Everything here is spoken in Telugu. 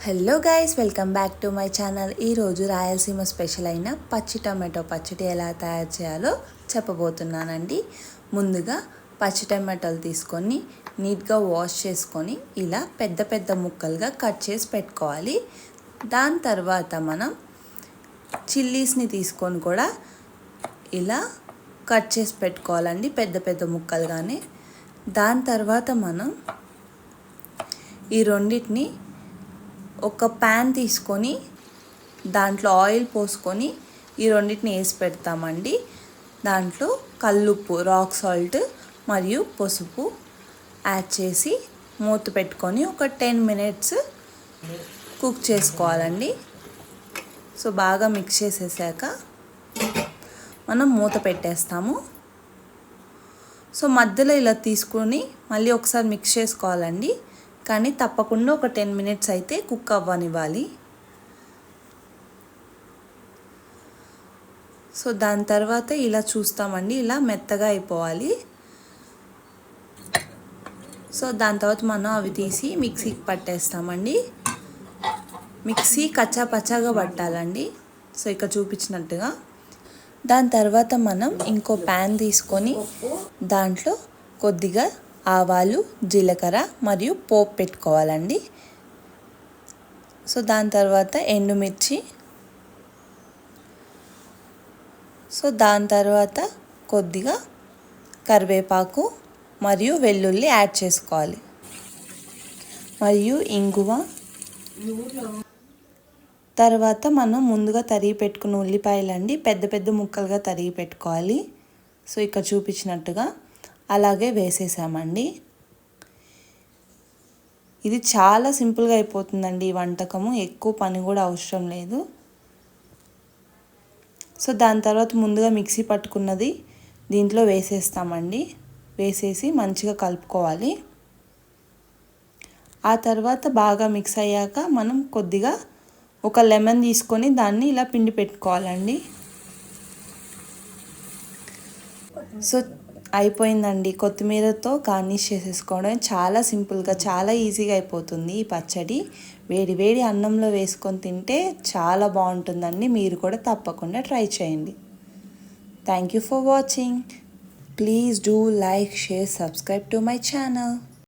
Hello guys, welcome back to my channel. ఈరోజు రాయలసీమ స్పెషల్ అయిన పచ్చి టమాటో పచ్చడి ఎలా తయారు చేయాలో చెప్పబోతున్నానండి. ముందుగా పచ్చి టమాటోలు తీసుకొని నీట్గా వాష్ చేసుకొని ఇలా పెద్ద పెద్ద ముక్కలుగా కట్ చేసి పెట్టుకోవాలి. దాని తర్వాత మనం చిల్లీస్ని తీసుకొని కూడా ఇలా కట్ చేసి పెట్టుకోవాలండి, పెద్ద పెద్ద ముక్కలుగానే. దాని తర్వాత మనం ఈ రెండింటిని ఒక ప్యాన్ తీసుకొని దాంట్లో ఆయిల్ పోసుకొని ఈ రెండింటిని వేసి పెడతామండి. దాంట్లో కల్లుప్పు, రాక్ సాల్ట్ మరియు పసుపు యాడ్ చేసి మూత పెట్టుకొని ఒక 10 minutes కుక్ చేసుకోవాలండి. సో బాగా మిక్స్ చేసేసాక మనం మూత పెట్టేస్తాము. సో మధ్యలో ఇలా తీసుకొని మళ్ళీ ఒకసారి మిక్స్ చేసుకోవాలండి, కానీ తప్పకుండా ఒక 10 minutes అయితే కుక్ అవ్వనివ్వాలి. సో దాని తర్వాత ఇలా చూస్తామండి, ఇలా మెత్తగా అయిపోవాలి. సో దాని తర్వాత మనం అవి తీసి మిక్సీకి పట్టేస్తామండి. మిక్సీ కచ్చా పచ్చాగా పట్టాలండి, సో ఇక్కడ చూపించినట్టుగా. దాని తర్వాత మనం ఇంకో ప్యాన్ తీసుకొని దాంట్లో కొద్దిగా ఆవాలు, జీలకర్ర మరియు పోపు పెట్టుకోవాలండి. సో దాని తర్వాత ఎండుమిర్చి, సో దాని తర్వాత కొద్దిగా కరివేపాకు మరియు వెల్లుల్లి యాడ్ చేసుకోవాలి, మరియు ఇంగువ. తర్వాత మనం ముందుగా తరిగి పెట్టుకున్న ఉల్లిపాయలండి పెద్ద పెద్ద ముక్కలుగా తరిగి పెట్టుకోవాలి. సో ఇక్కడ చూపించినట్టుగా అలాగే వేసేసామండి. ఇది చాలా సింపుల్గా అయిపోతుందండి ఈ వంటకము, ఎక్కువ పని కూడా అవసరం లేదు. సో దాని తర్వాత ముందుగా మిక్సీ పట్టుకున్నది దీంట్లో వేసేస్తామండి. వేసేసి మంచిగా కలుపుకోవాలి. ఆ తర్వాత బాగా మిక్స్ అయ్యాక మనం కొద్దిగా ఒక లెమన్ తీసుకొని దాన్ని ఇలా పిండి పెట్టుకోవాలండి. సో అయిపోయిందండి. కొత్తిమీరతో గార్నిష్ చేసేసుకోవడం చాలా సింపుల్గా, చాలా ఈజీగా అయిపోతుంది ఈ పచ్చడి. వేడి వేడి అన్నంలో వేసుకొని తింటే చాలా బాగుంటుందండి. మీరు కూడా తప్పకుండా ట్రై చేయండి. Thank you for watching. Please do like, share, subscribe to my channel.